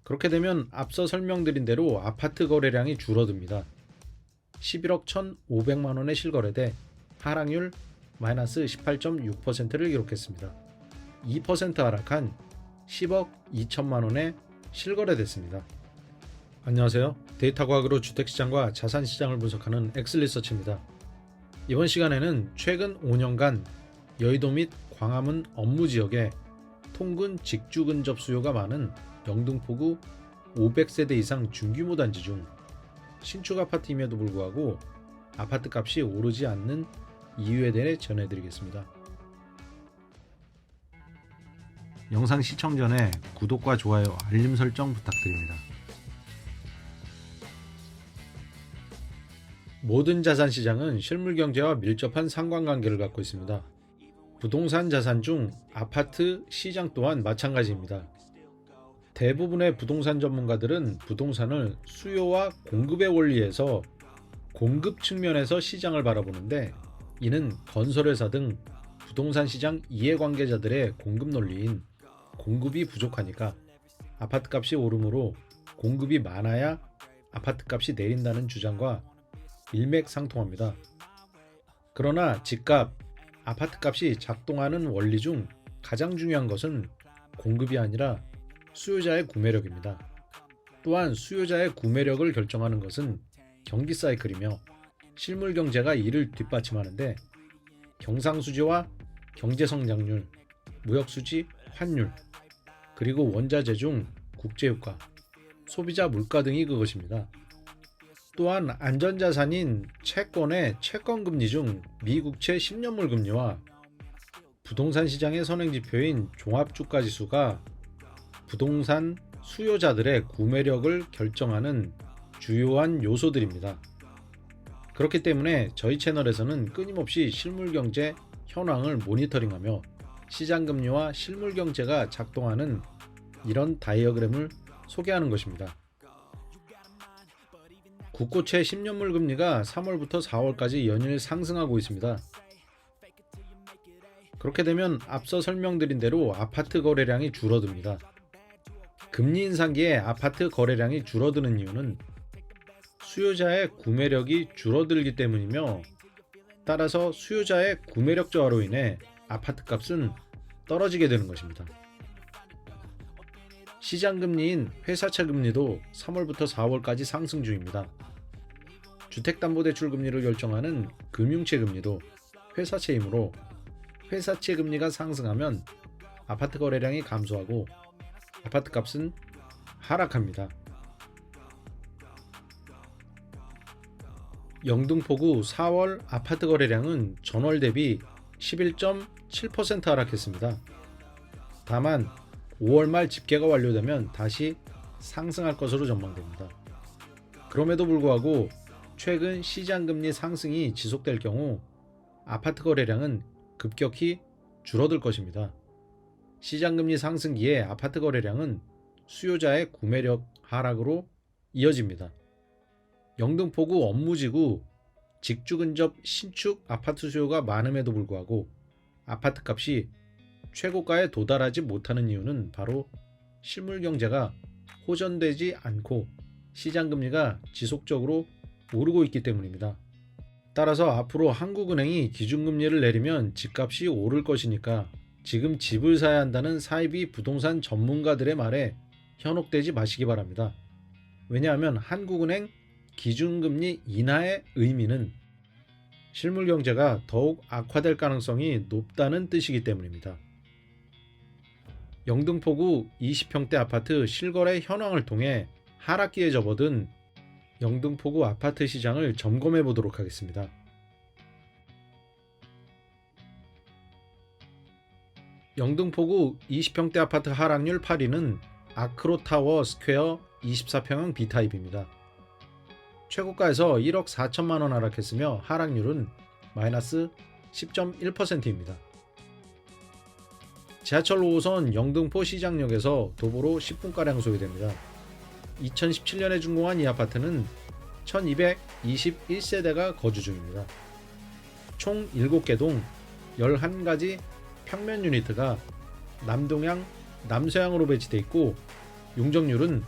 그렇게 되면 앞서 설명드린 대로 아파트 거래량이 줄어듭니다. 11억 1,500만 원의 실거래대 하락률 마이너스 18.6%를 기록했습니다. 2% 하락한 10억 2천만 원에 실거래됐습니다. 안녕하세요. 데이터 과학으로 주택시장과 자산시장을 분석하는 엑슬리서치입니다. 이번 시간에는 최근 5년간 여의도 및 광화문 업무지역에 통근 직주 근접 수요가 많은 영등포구 500세대 이상 중규모 단지 중 신축 아파트임에도 불구하고 아파트 값이 오르지 않는 이유에 대해 전해드리겠습니다. 영상 시청 전에 구독과 좋아요, 알림 설정 부탁드립니다. 모든 자산 시장은 실물 경제와 밀접한 상관관계를 갖고 있습니다. 부동산 자산 중 아파트 시장 또한 마찬가지입니다. 대부분의 부동산 전문가들은 부동산을 수요와 공급의 원리에서 공급 측면에서 시장을 바라보는데, 이는 건설회사 등 부동산 시장 이해관계자들의 공급 논리인 공급이 부족하니까 아파트 값이 오르므로 공급이 많아야 아파트 값이 내린다는 주장과 일맥상통합니다. 그러나 집값, 아파트 값이 작동하는 원리 중 가장 중요한 것은 공급이 아니라 수요자의 구매력입니다. 또한 수요자의 구매력을 결정하는 것은 경기 사이클이며 실물 경제가 이를 뒷받침하는데, 경상수지와 경제성장률, 무역수지, 환율, 그리고 원자재 중 국제유가, 소비자 물가 등이 그것입니다. 또한 안전자산인 채권의 채권금리 중 미국채 10년물 금리와 부동산 시장의 선행지표인 종합주가지수가 부동산 수요자들의 구매력을 결정하는 주요한 요소들입니다. 그렇기 때문에 저희 채널에서는 끊임없이 실물경제 현황을 모니터링하며 시장금리와 실물경제가 작동하는 이런 다이어그램을 소개하는 것입니다. 국고채 10년물 금리가 3월부터 4월까지 연일 상승하고 있습니다. 그렇게 되면 앞서 설명드린 대로 아파트 거래량이 줄어듭니다. 금리 인상기에 아파트 거래량이 줄어드는 이유는 수요자의 구매력이 줄어들기 때문이며, 따라서 수요자의 구매력 저하로 인해 아파트 값은 떨어지게 되는 것입니다. 시장금리인 회사채 금리도 3월부터 4월까지 상승 중입니다. 주택담보대출 금리를 결정하는 금융채 금리도 회사채이므로 회사채 금리가 상승하면 아파트 거래량이 감소하고 아파트 값은 하락합니다. 영등포구 4월 아파트 거래량은 전월 대비 11.7% 하락했습니다. 다만 5월 말 집계가 완료되면 다시 상승할 것으로 전망됩니다. 그럼에도 불구하고 최근 시장금리 상승이 지속될 경우 아파트 거래량은 급격히 줄어들 것입니다. 시장금리 상승기에 아파트 거래량은 수요자의 구매력 하락으로 이어집니다. 영등포구 업무지구 직주 근접 신축 아파트 수요가 많음에도 불구하고 아파트 값이 최고가에 도달하지 못하는 이유는 바로 실물 경제가 호전되지 않고 시장금리가 지속적으로 오르고 있기 때문입니다. 따라서 앞으로 한국은행이 기준금리를 내리면 집값이 오를 것이니까 지금 집을 사야 한다는 사이비 부동산 전문가들의 말에 현혹되지 마시기 바랍니다. 왜냐하면 한국은행 기준금리 인하의 의미는 실물 경제가 더욱 악화될 가능성이 높다는 뜻이기 때문입니다. 영등포구 20평대 아파트 실거래 현황을 통해 하락기에 접어든 영등포구 아파트 시장을 점검해 보도록 하겠습니다. 영등포구 20평대 아파트 하락률 8위는 아크로타워 스퀘어 24평형 B타입입니다. 최고가에서 1억 4천만 원 하락했으며 하락률은 마이너스 10.1%입니다. 지하철 5호선 영등포 시장역에서 도보로 10분가량 소요됩니다. 2017년에 준공한 이 아파트는 1221세대가 거주 중입니다. 총 7개 동 11가지 평면 유니트가 남동향, 남서향으로 배치되어 있고 용적률은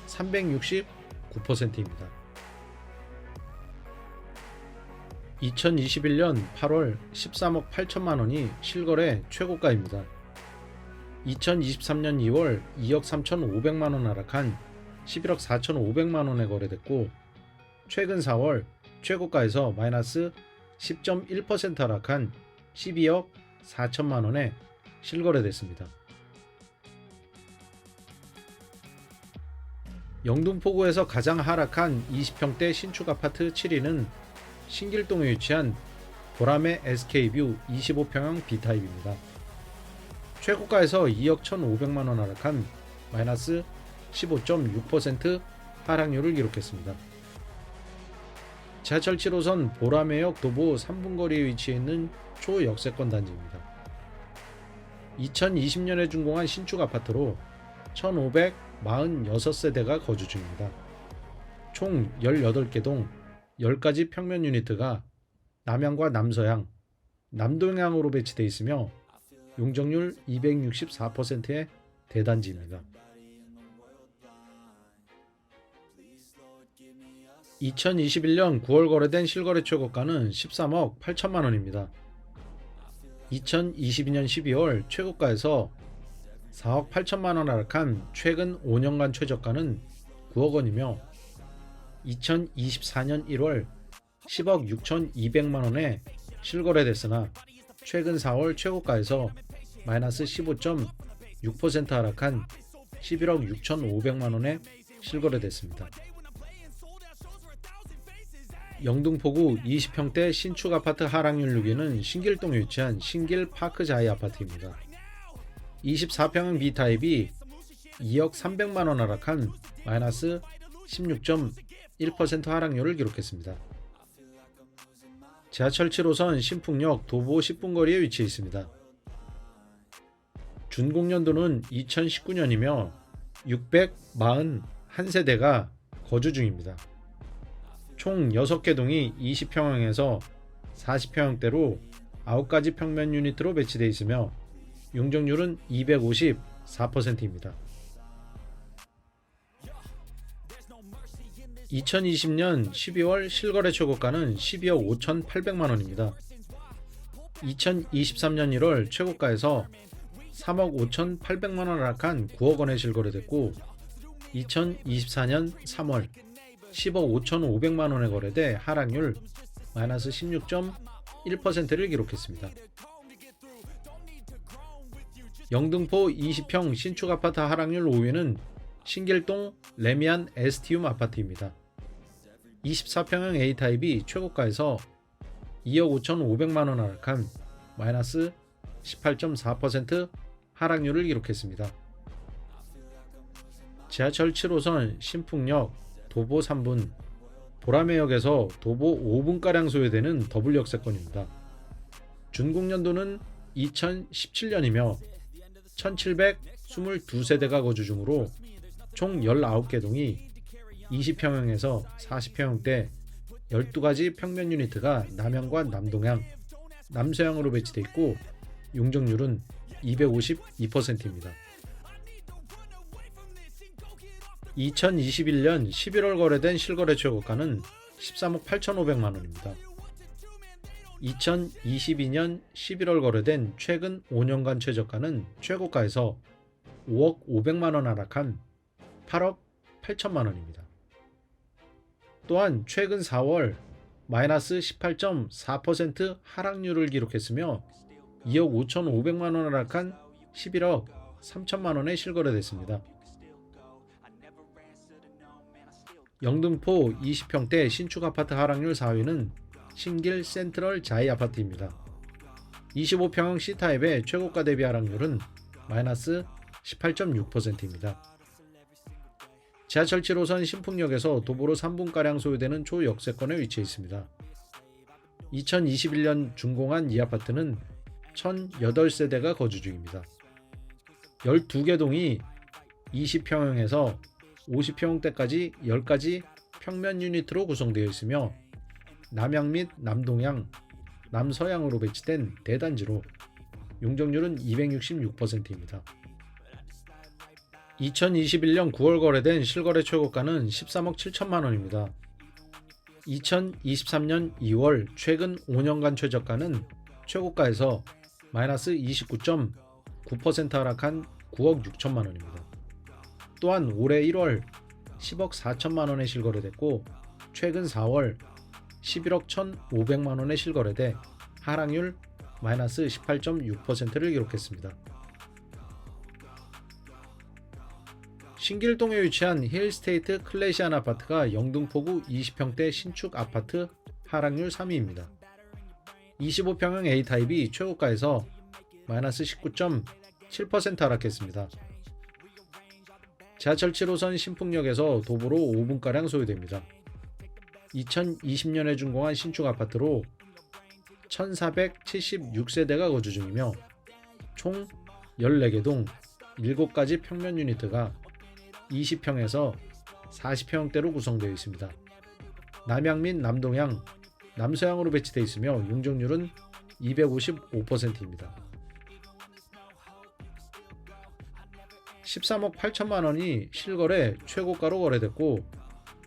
369%입니다. 2021년 8월 13억 8천만 원이 실거래 최고가입니다. 2023년 2월 2억 3,500만 원 하락한 11억 4,500만 원에 거래됐고, 최근 4월 최고가에서 마이너스 10.1% 하락한 12억 4천만 원에 실거래됐습니다. 영등포구에서 가장 하락한 20평대 신축 아파트 7위는 신길동에 위치한 보라매 SK뷰 25평형 B타입입니다. 최고가에서 2억 1,500만 원 하락한 마이너스 15.6% 하락률을 기록했습니다. 지하철 7호선 보라매역 도보 3분 거리에 위치해 있는 초역세권 단지입니다. 2020년에 준공한 신축 아파트로 1,546세대가 거주 중입니다. 총 18개 동 10가지 평면 유니트가 남향과 남서향, 남동향으로 배치되어 있으며 용적률 264%의 대단지입니다. 2021년 9월 거래된 실거래 최고가는 13억 8천만 원입니다. 2022년 12월 최고가에서 4억 8천만 원 하락한 최근 5년간 최저가는 9억 원이며 2024년 1월 10억 6,200만 원에 실거래됐으나 최근 4월 최고가에서 마이너스 15.6% 하락한 11억 6,500만 원에 실거래됐습니다. 영등포구 20평대 신축 아파트 하락률 6위는 신길동에 위치한 신길 파크자이 아파트입니다. 24평형 B타입이 2억 300만 원 하락한 마이너스 16.1% 하락률을 기록했습니다. 지하철 7호선 신풍역 도보 10분 거리에 위치해 있습니다. 준공연도는 2019년이며 641세대가 거주 중입니다. 총 6개 동이 20평형에서 40평형대로 9가지 평면 유니트로 배치되어 있으며 용적률은 254%입니다. 2020년 12월 실거래 최고가는 12억 5,800만 원입니다. 2023년 1월 최고가에서 3억 5,800만 원 하락한 9억 원에 실거래됐고 2024년 3월 10억 5,500만 원에 거래돼 하락률 마이너스 16.1%를 기록했습니다. 영등포 20평 신축 아파트 하락률 5위는 신길동 레미안 에스티움 아파트입니다. 24평형 A타입이 최고가에서 2억 5,500만 원 하락한 마이너스 18.4% 하락률을 기록했습니다. 지하철 7호선 신풍역 도보 3분, 보라매역에서 도보 5분가량 소요되는 더블 역세권입니다. 준공연도는 2017년이며 1,722세대가 거주 중으로 총 19개 동이 20평형에서 40평형대 12가지 평면 유니트가 남향과 남동향, 남서향으로 배치되어 있고 용적률은 252%입니다. 2021년 11월 거래된 실거래 최고가는 13억 8,500만 원입니다. 2022년 11월 거래된 최근 5년간 최저가는 최고가에서 5억 500만 원 하락한 8억 8천만 원입니다. 또한 최근 4월 마이너스 18.4% 하락률을 기록했으며 2억 5,500만 원 하락한 11억 3천만 원에 실거래됐습니다. 영등포 20평대 신축 아파트 하락률 4위는 신길 센트럴 자이 아파트입니다. 25평형 C타입의 최고가 대비 하락률은 마이너스 18.6%입니다. 지하철 7호선 신풍역에서 도보로 3분가량 소요되는 초역세권에 위치해 있습니다. 2021년 준공한 이 아파트는 1,008세대가 거주 중입니다. 12개 동이 20평형에서 50평형대까지 10가지 평면 유니트로 구성되어 있으며 남향 및 남동향, 남서향으로 배치된 대단지로 용적률은 266%입니다. 2021년 9월 거래된 실거래 최고가는 13억 7천만 원입니다. 2023년 2월 최근 5년간 최저가는 최고가에서 마이너스 29.9% 하락한 9억 6천만 원입니다. 또한 올해 1월 10억 4천만 원에 실거래됐고 최근 4월 11억 1,500만 원에 실거래돼 하락률 마이너스 18.6%를 기록했습니다. 신길동에 위치한 힐스테이트 클래시안 아파트가 영등포구 20평대 신축 아파트 하락률 3위입니다. 25평형 A타입이 최고가에서 마이너스 19.7% 하락했습니다. 지하철 7호선 신풍역에서 도보로 5분가량 소요됩니다. 2020년에 준공한 신축 아파트로 1476세대가 거주 중이며 총 14개 동 7가지 평면 유니트가 20평에서 40평대로 구성되어 있습니다. 남향 및 남동향, 남서향으로 배치되어 있으며 용적률은 255%입니다. 13억 8천만 원이 실거래 최고가로 거래됐고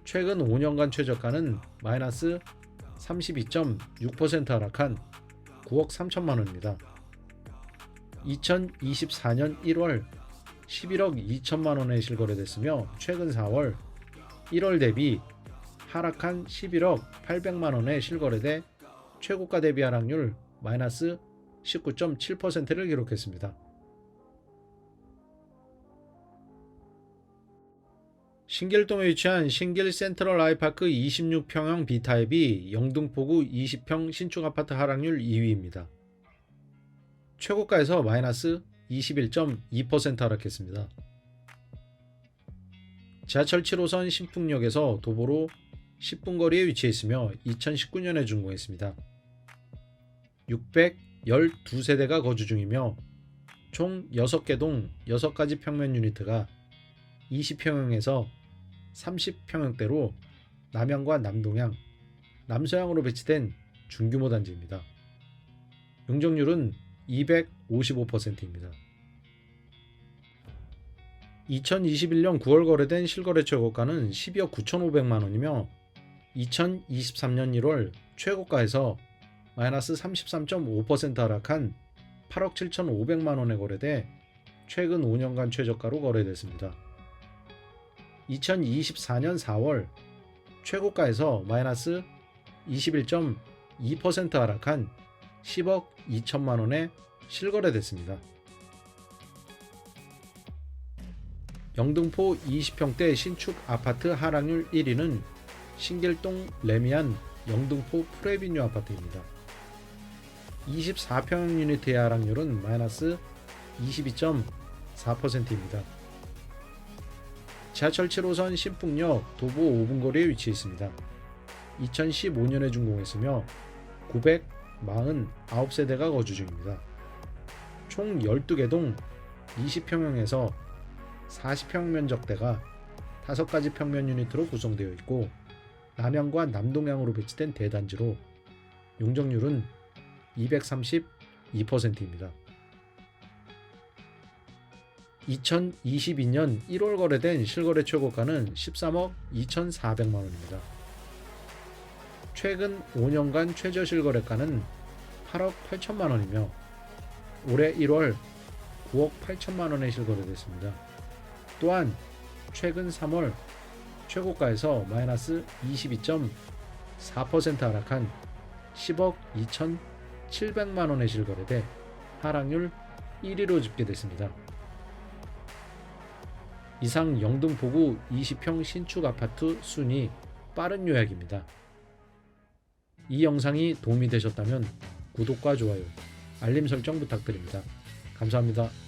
최근 5년간 최저가는 마이너스 32.6% 하락한 9억 3천만 원입니다. 2024년 1월 11억 2천만 원에 실거래됐으며 최근 4월 1월 대비 하락한 11억 800만 원에 실거래돼 최고가 대비 하락률 마이너스 19.7%를 기록했습니다. 신길동에 위치한 신길 센트럴 아이파크 26평형 B타입이 영등포구 20평 신축 아파트 하락률 2위입니다. 최고가에서 마이너스 21.2% 하락했습니다. 지하철 7호선 신풍역에서 도보로 10분 거리에 위치해 있으며 2019년에 준공했습니다. 612세대가 거주 중이며 총 6개 동 6가지 평면 유니트가 20평형에서 30평형대로 남향과 남동향, 남서향으로 배치된 중규모 단지입니다. 용적률은 255%입니다. 2021년 9월 거래된 실거래 최고가는 12억 9,500만 원이며 2023년 1월 최고가에서 마이너스 33.5% 하락한 8억 7,500만 원에 거래돼 최근 5년간 최저가로 거래됐습니다. 2024년 4월 최고가에서 마이너스 21.2% 하락한 10억 2천만 원에 실거래됐습니다. 영등포 20평대 신축 아파트 하락률 1위는 신길동 레미안 영등포 프레비뉴 아파트입니다. 24평형 유니트의 하락률은 마이너스 22.4%입니다. 지하철 7호선 신풍역 도보 5분 거리에 위치해 있습니다. 2015년에 준공했으며 949세대가 거주 중입니다. 총 12개 동 20평형에서 40평 면적대가 5가지 평면 유니트로 구성되어 있고 남향과 남동향으로 배치된 대단지로 용적률은 232%입니다. 2022년 1월 거래된 실거래 최고가는 13억 2,400만 원입니다. 최근 5년간 최저 실거래가는 8억 8천만 원이며 올해 1월 9억 8천만 원에 실거래됐습니다. 또한 최근 3월 최고가에서 마이너스 22.4% 하락한 10억 2,700만 원에 실거래돼 하락률 1위로 집계됐습니다. 이상 영등포구 20평 신축 아파트 순위 빠른 요약입니다. 이 영상이 도움이 되셨다면 구독과 좋아요, 알림 설정 부탁드립니다. 감사합니다.